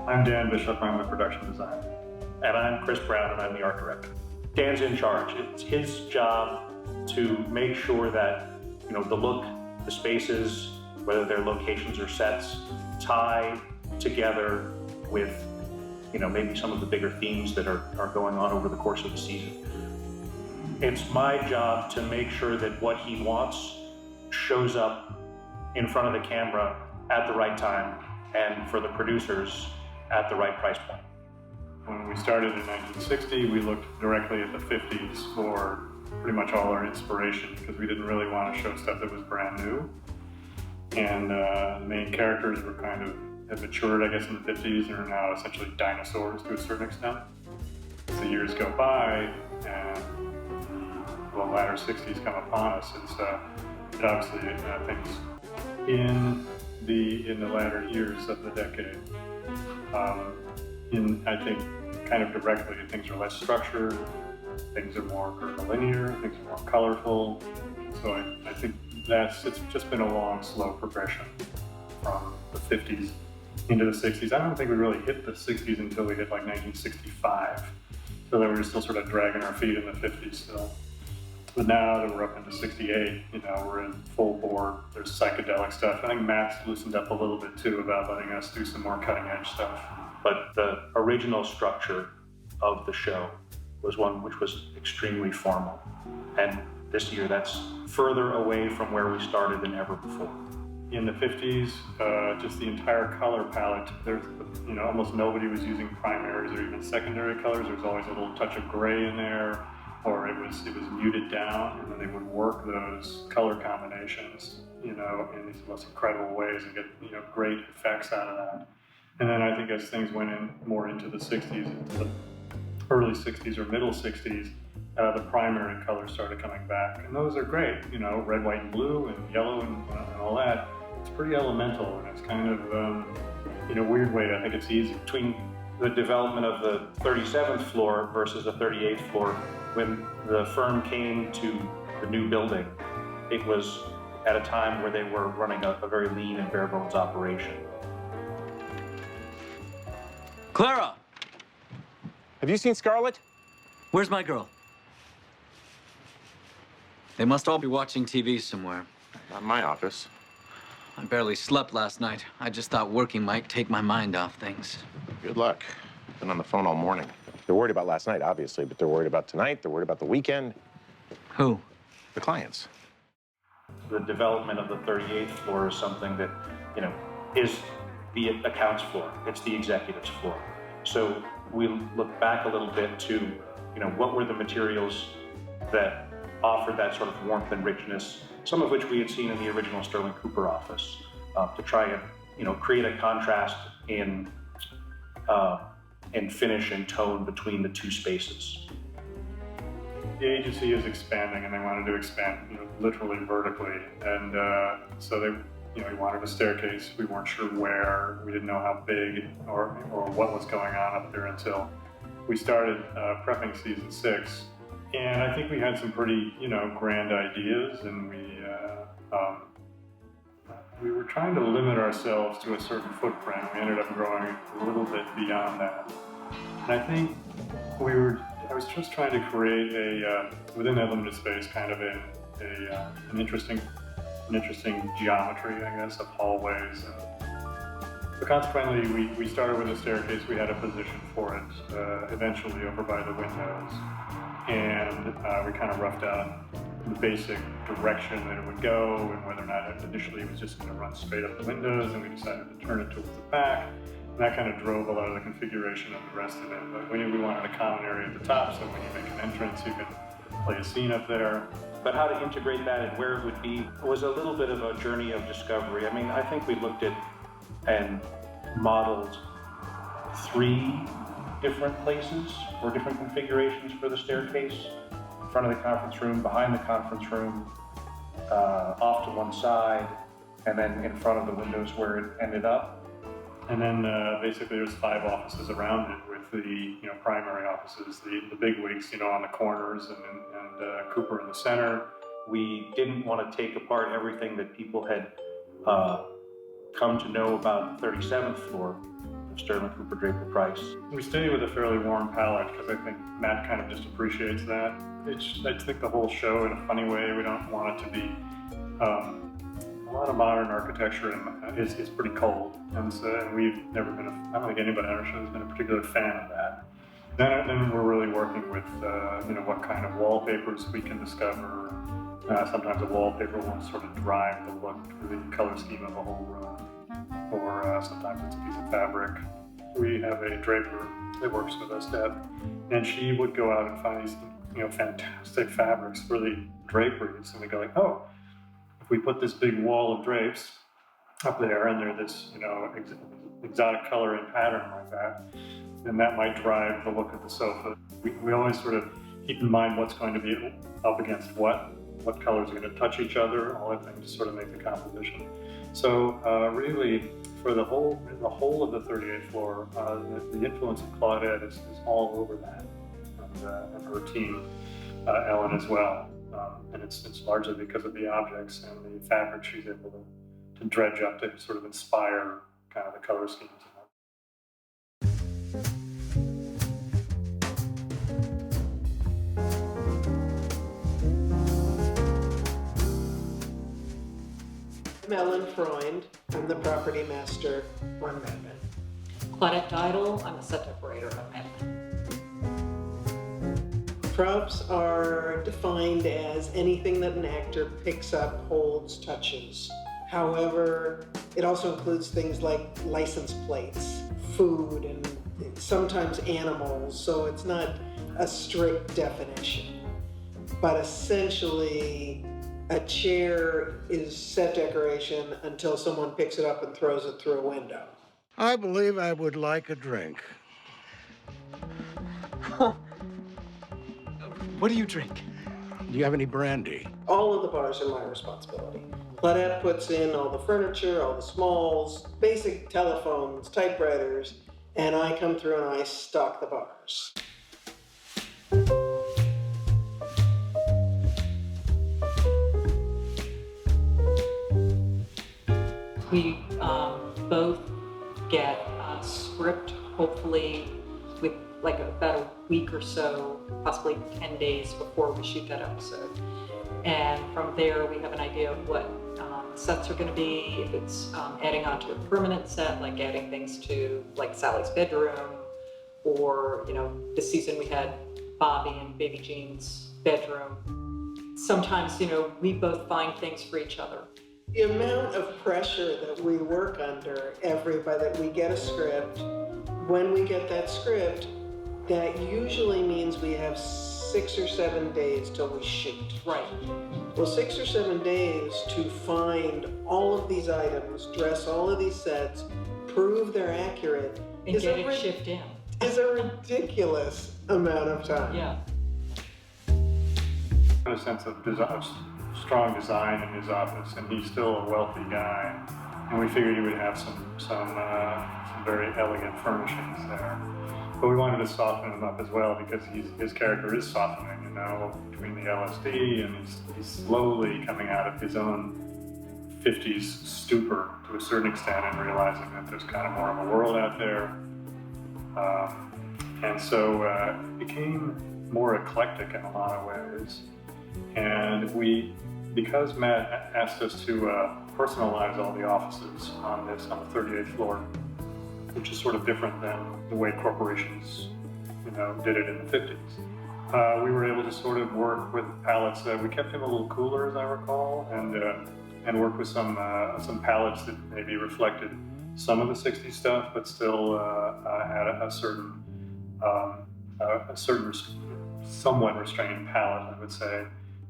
I'm Dan Bishop, I'm the production designer. And I'm Chris Brown, and I'm the art director. Dan's in charge. It's his job to make sure that, the look, the spaces, whether they're locations or sets, tie together with, maybe some of the bigger themes that are going on over the course of the season. It's my job to make sure that what he wants shows up in front of the camera at the right time, and for the producers at the right price point. When we started in 1960, we looked directly at the 50s for pretty much all our inspiration, because we didn't really want to show stuff that was brand new. And the main characters were had matured, I guess, in the 50s, and are now essentially dinosaurs to a certain extent. As the years go by, and the latter 60s come upon us, it obviously things in the latter years of the decade. I think kind of directly, things are less structured, things are more linear, things are more colorful. So I think it's just been a long, slow progression from the 50s into the 60s. I don't think we really hit the 60s until we hit like 1965. So that we were still sort of dragging our feet in the 50s still. But now that we're up into 68, we're in full bore. There's psychedelic stuff. I think Matt's loosened up a little bit too about letting us do some more cutting edge stuff. But the original structure of the show was one which was extremely formal. And this year, that's further away from where we started than ever before. In the 50s, just the entire color palette, there's, almost nobody was using primaries or even secondary colors. There was always a little touch of gray in there, or it was muted down, and then they would work those color combinations, in these most incredible ways and get, great effects out of that. And then I think as things went more into the 60s, into the early 60s or middle 60s, the primary colors started coming back. And those are great, red, white, and blue, and yellow, and all that. It's pretty elemental, and it's kind of, in a weird way, I think it's easy. Between the development of the 37th floor versus the 38th floor, when the firm came to the new building, it was at a time where they were running a very lean and bare bones operation. Clara! Have you seen Scarlett? Where's my girl? They must all be watching TV somewhere. Not in my office. I barely slept last night. I just thought working might take my mind off things. Good luck. Been on the phone all morning. They're worried about last night, obviously, but they're worried about tonight. They're worried about the weekend. Who? The clients. The development of the 38th floor is something that, is the accounts floor. It's the executives floor. So we look back a little bit to, what were the materials that offered that sort of warmth and richness, some of which we had seen in the original Sterling Cooper office, to try and, create a contrast in finish and tone between the two spaces. The agency is expanding, and they wanted to expand, literally vertically. And so they, we wanted a staircase. We weren't sure where. We didn't know how big or what was going on up there until we started prepping season 6. And I think we had some pretty, grand ideas, and we were trying to limit ourselves to a certain footprint. We ended up growing a little bit beyond that. And I think I was just trying to create within that limited space, kind of an interesting geometry, I guess, of hallways. So consequently, we started with a staircase. We had a position for it, eventually over by the windows. And we kind of roughed out the basic direction that it would go, and whether or not initially it was just going to run straight up the windows, and we decided to turn it towards the back. And that kind of drove a lot of the configuration of the rest of it. But we wanted a common area at the top, so when you make an entrance, you can play a scene up there. But how to integrate that and where it would be was a little bit of a journey of discovery. I mean, I think we looked at and modeled 3 different places or different configurations for the staircase. In front of the conference room, behind the conference room, off to one side, and then in front of the windows where it ended up. And then basically there's 5 offices around it with the primary offices, the big wigs, on the corners, and Cooper in the center. We didn't want to take apart everything that people had come to know about the 37th floor. Sterling Cooper Draper Pryce. We stay with a fairly warm palette because I think Matt kind of just appreciates that. I think the whole show, in a funny way, we don't want it to be a lot of modern architecture is pretty cold, and so we've never been. I don't think anybody on our show has been a particular fan of that. Then we're really working with what kind of wallpapers we can discover. Sometimes a wallpaper won't sort of drive the look or the color scheme of a whole room, or sometimes it's a piece of fabric. We have a draper that works with us, Deb, and she would go out and find these fantastic fabrics for the draperies, and we go like, oh, if we put this big wall of drapes up there and they're this exotic color and pattern like that, then that might drive the look of the sofa. We always sort of keep in mind what's going to be up against what colors are going to touch each other, all that thing to sort of make the composition. So really, for the whole of the 38th floor, the influence of Claudette is all over that, and her team, Ellen as well. And it's largely because of the objects and the fabric she's able to dredge up to sort of inspire kind of the color schemes. I'm Ellen Freund. I'm the property master on Mad Men. Claudette Didle, I'm a set decorator on Mad Men. Props are defined as anything that an actor picks up, holds, touches. However, it also includes things like license plates, food, and sometimes animals, so it's not a strict definition. But essentially, a chair is set decoration until someone picks it up and throws it through a window. I believe I would like a drink. What do you drink? Do you have any brandy? All of the bars are my responsibility. Claudette puts in all the furniture, all the smalls, basic telephones, typewriters, and I come through and I stock the bars. We both get a script, hopefully with like about a week or so, possibly 10 days before we shoot that episode. And from there, we have an idea of what sets are going to be. If it's adding on to a permanent set, like adding things to like Sally's bedroom, or this season we had Bobby and Baby Jean's bedroom. Sometimes, we both find things for each other. The amount of pressure that we work under that we get a script, when we get that script, that usually means we have 6 or 7 days till we shoot. Right. Well, 6 or 7 days to find all of these items, dress all of these sets, prove they're accurate, And get it shipped in. Is a ridiculous amount of time. Yeah. A sense of strong design in his office, and he's still a wealthy guy, and we figured he would have some very elegant furnishings there. But we wanted to soften him up as well, because his character is softening, between the LSD, and he's slowly coming out of his own 50s stupor to a certain extent, and realizing that there's kind of more of a world out there. And so it became more eclectic in a lot of ways. And because Matt asked us to personalize all the offices on the 38th floor, which is sort of different than the way corporations, did it in the 50s. We were able to sort of work with palettes. We kept him a little cooler, as I recall, and work with some palettes that maybe reflected some of the 60s stuff, but still had a certain somewhat restrained palette, I would say.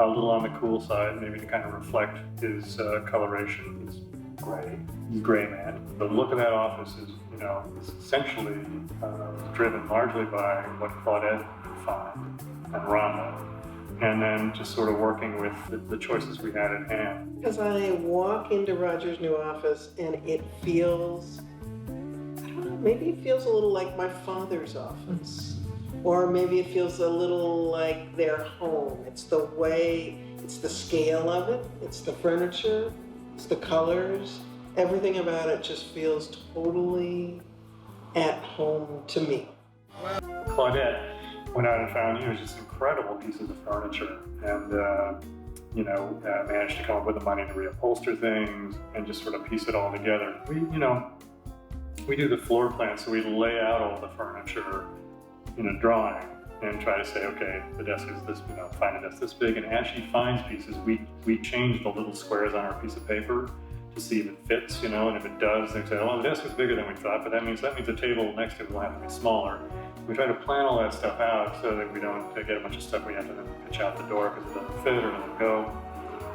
A little on the cool side, maybe to kind of reflect his coloration. He's gray man. The look of that office is, is essentially driven largely by what Claudette could find and Rhonda, and then just sort of working with the choices we had at hand. As I walk into Roger's new office, and it feels, I don't know, maybe it feels a little like my father's office. Or maybe it feels a little like their home. It's the way, it's the scale of it, it's the furniture, it's the colors. Everything about it just feels totally at home to me. Claudette went out and found, just incredible pieces of furniture and, managed to come up with the money to reupholster things and just sort of piece it all together. We do the floor plan, so we lay out all the furniture in a drawing and try to say, okay, the desk is this, find a desk this big, and as she finds pieces, we change the little squares on our piece of paper to see if it fits, and if it does, they say, oh, the desk is bigger than we thought, but that means the table next to it will have to be smaller. We try to plan all that stuff out so that we don't get a bunch of stuff we have to then pitch out the door because it doesn't fit or doesn't go.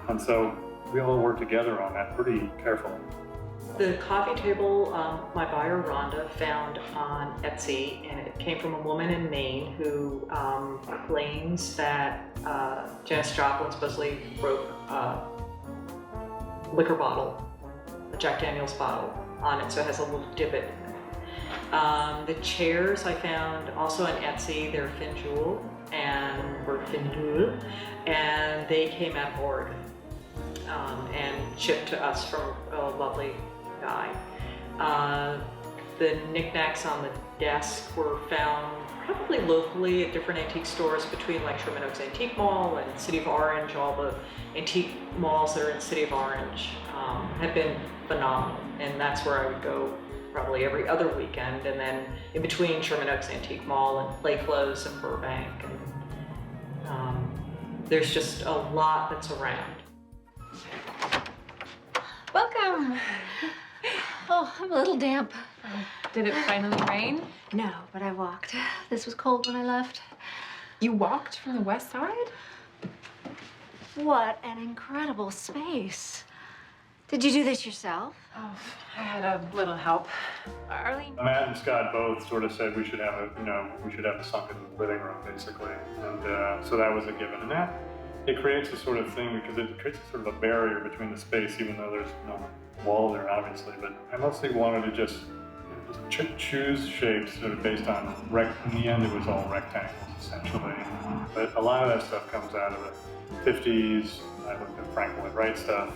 And so we all work together on that pretty carefully. The coffee table my buyer Rhonda found on Etsy, and it came from a woman in Maine who claims that Janis Joplin supposedly broke a liquor bottle, a Jack Daniels bottle on it, so it has a little divot. The chairs I found also on Etsy, they're Finjoul, and they came at Oregon and shipped to us from a lovely guy. The knickknacks on the desk were found probably locally at different antique stores between like Sherman Oaks Antique Mall and City of Orange. All the antique malls that are in City of Orange have been phenomenal, and that's where I would go probably every other weekend, and then in between Sherman Oaks Antique Mall and Play Clothes and Burbank, and there's just a lot that's around. Welcome. Oh, I'm a little damp. Did it finally rain? No, but I walked. This was cold when I left. You walked from the west side? What an incredible space. Did you do this yourself? Oh, I had a little help. Arlene? Matt and Scott both sort of said we should have a sunken living room, basically, and so that was a given. And that it creates a sort of thing because it creates a sort of a barrier between the space, even though there's no wall there, obviously. But I mostly wanted to just choose shapes sort of based on in the end, it was all rectangles essentially. But a lot of that stuff comes out of the 50s. I looked at Frank Lloyd Wright stuff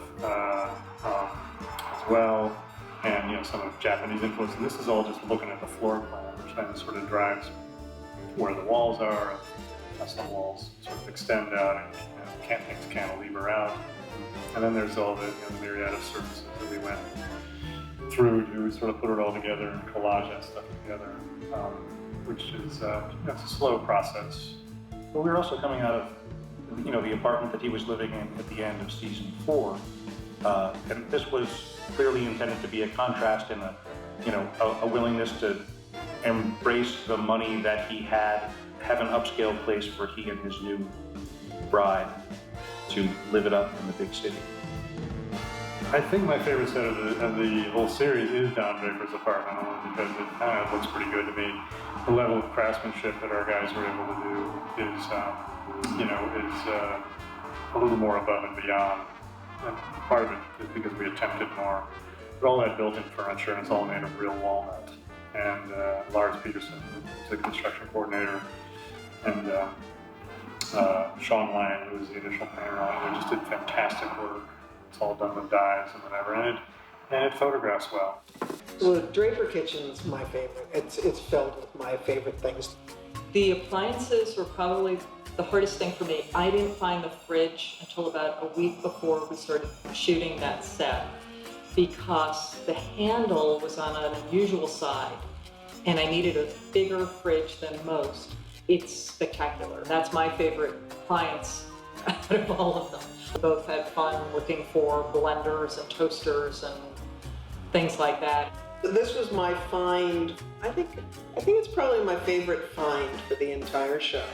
as well, and some of Japanese influence. And this is all just looking at the floor plan, which then sort of drives where the walls are. Some walls sort of extend out and things cantilever out. And then there's all the myriad of surfaces that we went through to sort of put it all together and collage that stuff together, which is it's a slow process. But we were also coming out of the apartment that he was living in at the end of season 4, and this was clearly intended to be a contrast and a willingness to embrace the money that he had, have an upscale place for he and his new bride to live it up in the big city. I think my favorite set of the whole series is Don Draper's apartment, only because it kind of looks pretty good to me. The level of craftsmanship that our guys were able to do is, is a little more above and beyond. And part of it is because we attempted more. But all that built-in furniture, and it's all made of real walnut. And Lars Peterson, who's the construction coordinator, and Sean Lyon, who was the initial painter on it, they just did fantastic work. It's all done with dyes and whatever, and it photographs well. Well, the Draper Kitchen's my favorite. It's filled with my favorite things. The appliances were probably the hardest thing for me. I didn't find the fridge until about a week before we started shooting that set, because the handle was on an unusual side, and I needed a bigger fridge than most. It's spectacular. That's my favorite appliance out of all of them. We both had fun looking for blenders and toasters and things like that. This was my find. I think it's probably my favorite find for the entire show.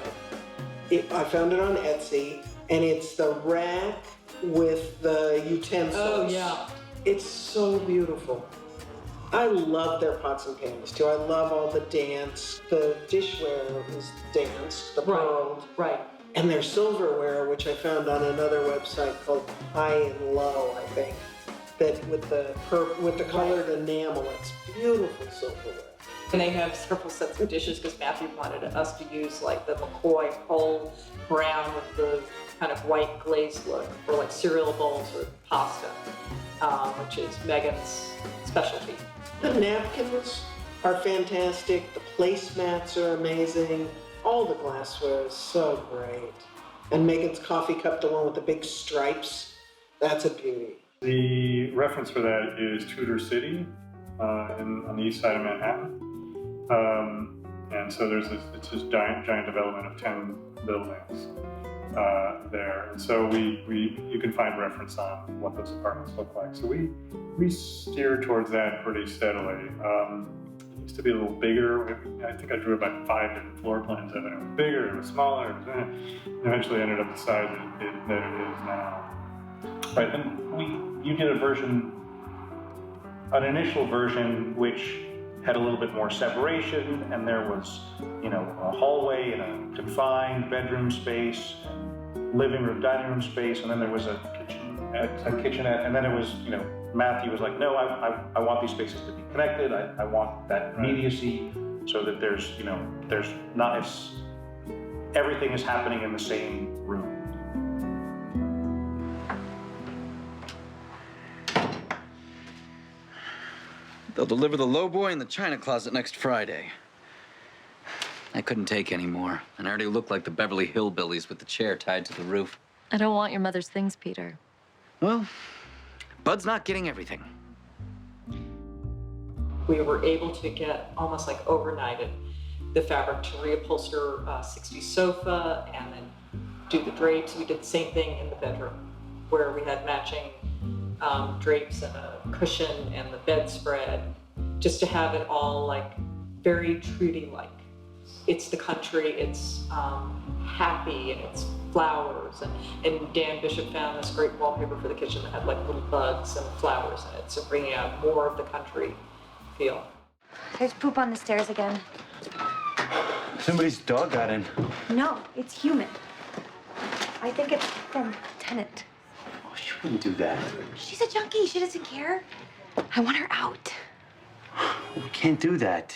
I found it on Etsy, and it's the rack with the utensils. Oh, yeah. It's so beautiful. I love their pots and pans too. I love all the dance. The dishware is danced, the pearled. Right. And their silverware, which I found on another website called High and Low, I think, that with the colored enamel, it's beautiful silverware. And they have several sets of dishes because Matthew wanted us to use like the McCoy whole brown with the kind of white glazed look for like cereal bowls or pasta, which is Megan's specialty. The napkins are fantastic. The placemats are amazing. All the glassware is so great. And Megan's coffee cup, the one with the big stripes, that's a beauty. The reference for that is Tudor City on the east side of Manhattan. And so it's this giant development of 10 buildings there. And so you can find reference on what those apartments look like. So we steer towards that pretty steadily. It used to be a little bigger. I think I drew about 5 different floor plans of it. It was bigger, it was smaller, eventually ended up the size that it is now. Right, and you did an initial version which had a little bit more separation, and there was, a hallway and a confined bedroom space, and living room, dining room space, and then there was a kitchenette, and then it was, Matthew was like, no, I want these spaces to be connected. I want that immediacy so that there's not, everything is happening in the same room. They'll deliver the lowboy in the china closet next Friday. I couldn't take any more, and I already look like the Beverly Hillbillies with the chair tied to the roof. I don't want your mother's things, Peter. Well, Bud's not getting everything. We were able to get almost like overnighted the fabric to reupholster a 60s sofa and then do the drapes. We did the same thing in the bedroom where we had matching drapes and a cushion and the bedspread, just to have it all like very Trudy-like. It's the country, it's happy, and it's flowers. And Dan Bishop found this great wallpaper for the kitchen that had like little bugs and flowers in it, so bringing out more of the country feel. There's poop on the stairs again. Somebody's dog got in. No, it's human. I think it's from Tenant. Oh, she wouldn't do that. She's a junkie. She doesn't care. I want her out. We can't do that.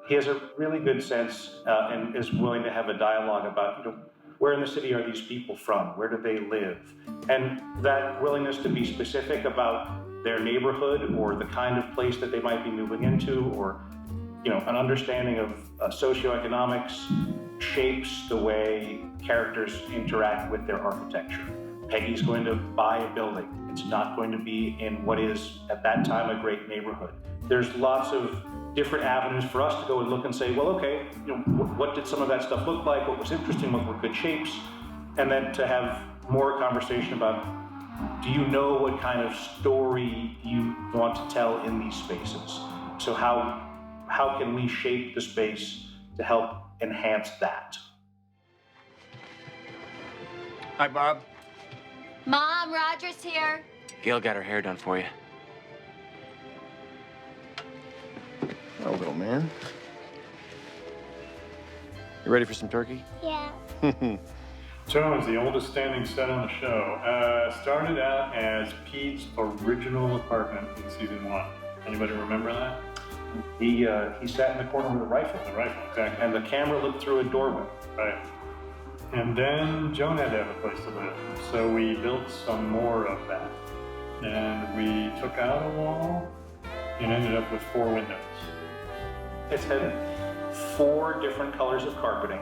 He has a really good sense and is willing to have a dialogue about, where in the city are these people from? Where do they live? And that willingness to be specific about their neighborhood or the kind of place that they might be moving into, or, an understanding of socioeconomics shapes the way characters interact with their architecture. Peggy's going to buy a building. It's not going to be in what is, at that time, a great neighborhood. There's lots of different avenues for us to go and look and say, well, okay, what did some of that stuff look like? What was interesting? What were good shapes? And then to have more conversation about, do you know what kind of story you want to tell in these spaces? So how can we shape the space to help enhance that? Hi, Bob. Mom, Roger's here. Gail got her hair done for you. Oh, little man. You ready for some turkey? Yeah. Joe is the oldest standing set on the show. Started out as Pete's original apartment in season 1. Anybody remember that? He sat in the corner with a rifle. The rifle, exactly. And the camera looked through a doorway. Right. And then Joan had to have a place to live. So we built some more of that. And we took out a wall and ended up with 4 windows. It's had 4 different colors of carpeting,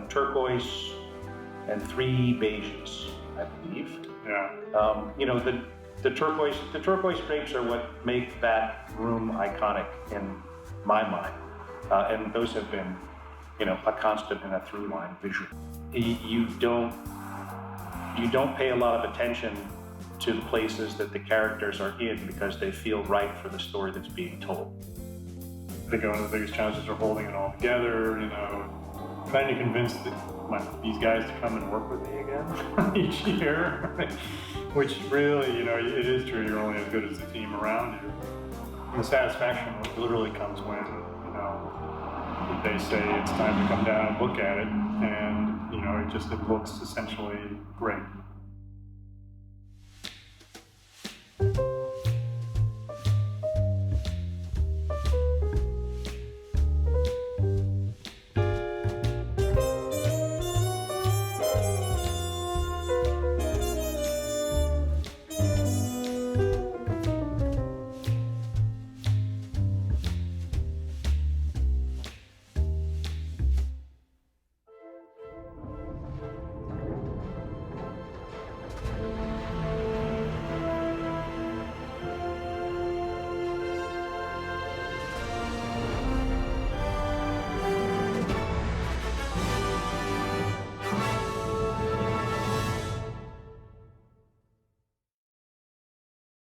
turquoise and 3 beiges, I believe. Yeah. The turquoise drapes are what make that room iconic in my mind, and those have been, a constant and a through line visual. You don't pay a lot of attention to the places that the characters are in because they feel right for the story that's being told. I think one of the biggest challenges are holding it all together, trying to convince these guys to come and work with me again each year, which really, it is true, you're only as good as the team around you. And the satisfaction literally comes when, they say it's time to come down and look at it, and, it looks essentially great.